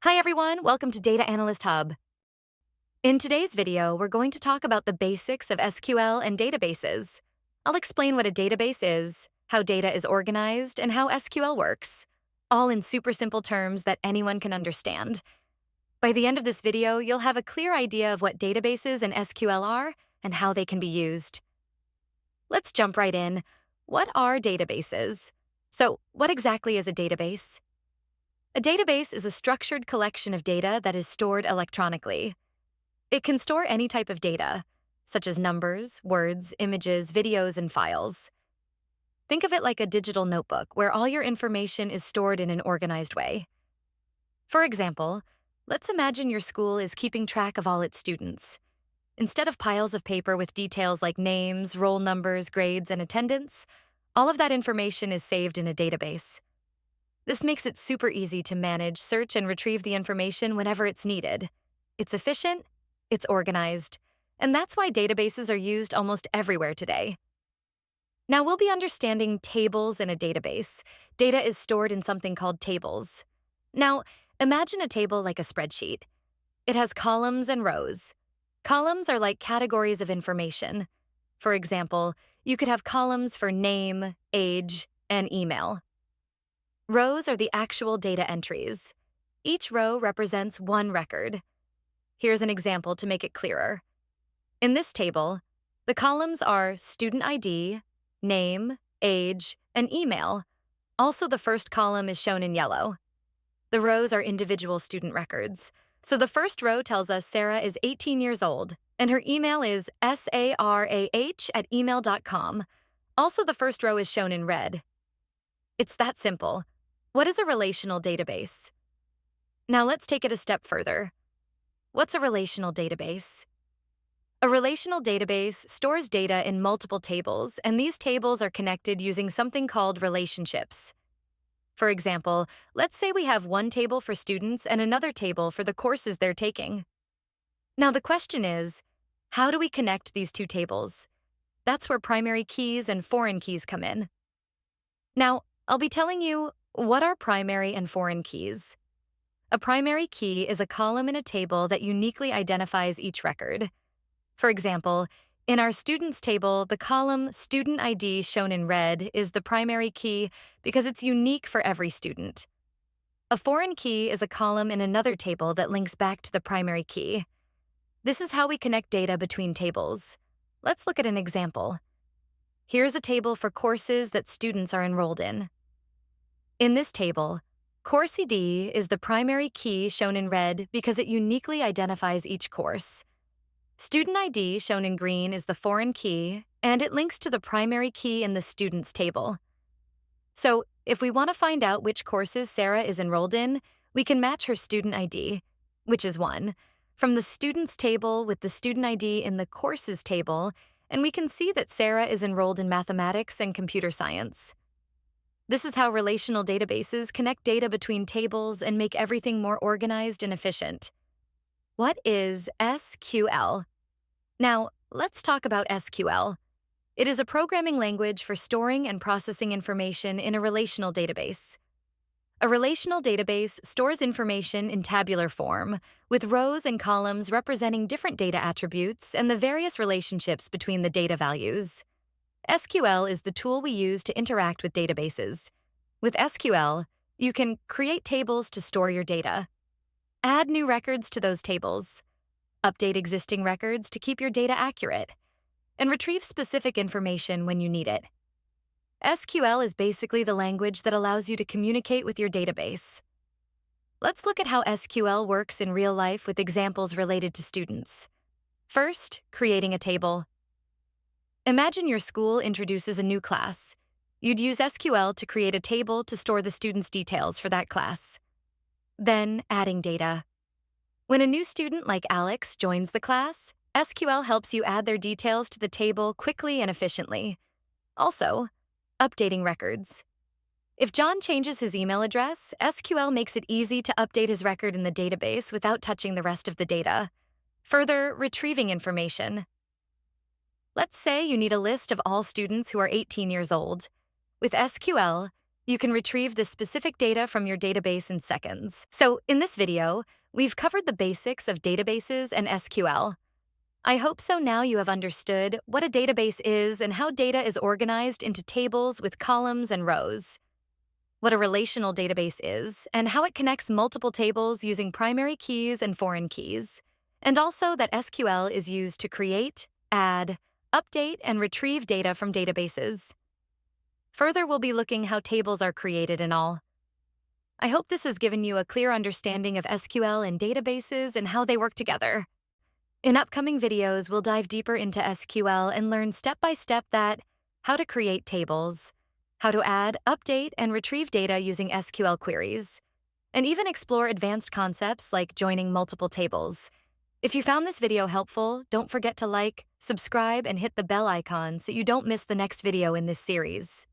Hi everyone, welcome to Data Analyst Hub. In today's video, we're going to talk about the basics of SQL and databases. I'll explain what a database is, how data is organized, and how SQL works, all in super simple terms that anyone can understand. By the end of this video, you'll have a clear idea of what databases and SQL are and how they can be used. Let's jump right in. What are databases? So, what exactly is a database? A database is a structured collection of data that is stored electronically. It can store any type of data, such as numbers, words, images, videos, and files. Think of it like a digital notebook where all your information is stored in an organized way. For example, let's imagine your school is keeping track of all its students. Instead of piles of paper with details like names, roll numbers, grades, and attendance, all of that information is saved in a database. This makes it super easy to manage, search, and retrieve the information whenever it's needed. It's efficient, it's organized, and that's why databases are used almost everywhere today. Now we'll be understanding tables in a database. Data is stored in something called tables. Now, imagine a table like a spreadsheet. It has columns and rows. Columns are like categories of information. For example, you could have columns for name, age, and email. Rows are the actual data entries. Each row represents one record. Here's an example to make it clearer. In this table, the columns are student ID, name, age, and email. Also, the first column is shown in yellow. The rows are individual student records. So the first row tells us Sarah is 18 years old, and her email is sarah@email.com. Also, the first row is shown in red. It's that simple. What is a relational database? Now let's take it a step further. What's a relational database? A relational database stores data in multiple tables, and these tables are connected using something called relationships. For example, let's say we have one table for students and another table for the courses they're taking. Now the question is, how do we connect these two tables? That's where primary keys and foreign keys come in. Now, I'll be telling you what are primary and foreign keys. A primary key is a column in a table that uniquely identifies each record. For example, in our students table, the column Student ID shown in red is the primary key because it's unique for every student. A foreign key is a column in another table that links back to the primary key. This is how we connect data between tables. Let's look at an example. Here's a table for courses that students are enrolled in. In this table, Course ID is the primary key shown in red because it uniquely identifies each course. Student ID shown in green is the foreign key, and it links to the primary key in the Students table. So, if we want to find out which courses Sarah is enrolled in, we can match her student ID, which is 1, from the Students table with the student ID in the Courses table, and we can see that Sarah is enrolled in mathematics and computer science. This is how relational databases connect data between tables and make everything more organized and efficient. What is SQL? Now, let's talk about SQL. It is a programming language for storing and processing information in a relational database. A relational database stores information in tabular form, with rows and columns representing different data attributes and the various relationships between the data values. SQL is the tool we use to interact with databases. With SQL, you can create tables to store your data, add new records to those tables, update existing records to keep your data accurate, and retrieve specific information when you need it. SQL is basically the language that allows you to communicate with your database. Let's look at how SQL works in real life with examples related to students. First, creating a table. Imagine your school introduces a new class. You'd use SQL to create a table to store the students' details for that class. Then, adding data. When a new student like Alex joins the class, SQL helps you add their details to the table quickly and efficiently. Also, updating records. If John changes his email address, SQL makes it easy to update his record in the database without touching the rest of the data. Further, retrieving information. Let's say you need a list of all students who are 18 years old. With SQL, You can retrieve the specific data from your database in seconds. So, in this video, we've covered the basics of databases and SQL. I hope so now you have understood what a database is and how data is organized into tables with columns and rows, what a relational database is, and how it connects multiple tables using primary keys and foreign keys, and also that SQL is used to create, add, update, and retrieve data from databases. Further, we'll be looking how tables are created and all. I hope this has given you a clear understanding of SQL and databases and how they work together. In upcoming videos, we'll dive deeper into SQL and learn step by step how to create tables, how to add, update, and retrieve data using SQL queries, and even explore advanced concepts like joining multiple tables. If you found this video helpful, don't forget to like, subscribe, and hit the bell icon so you don't miss the next video in this series.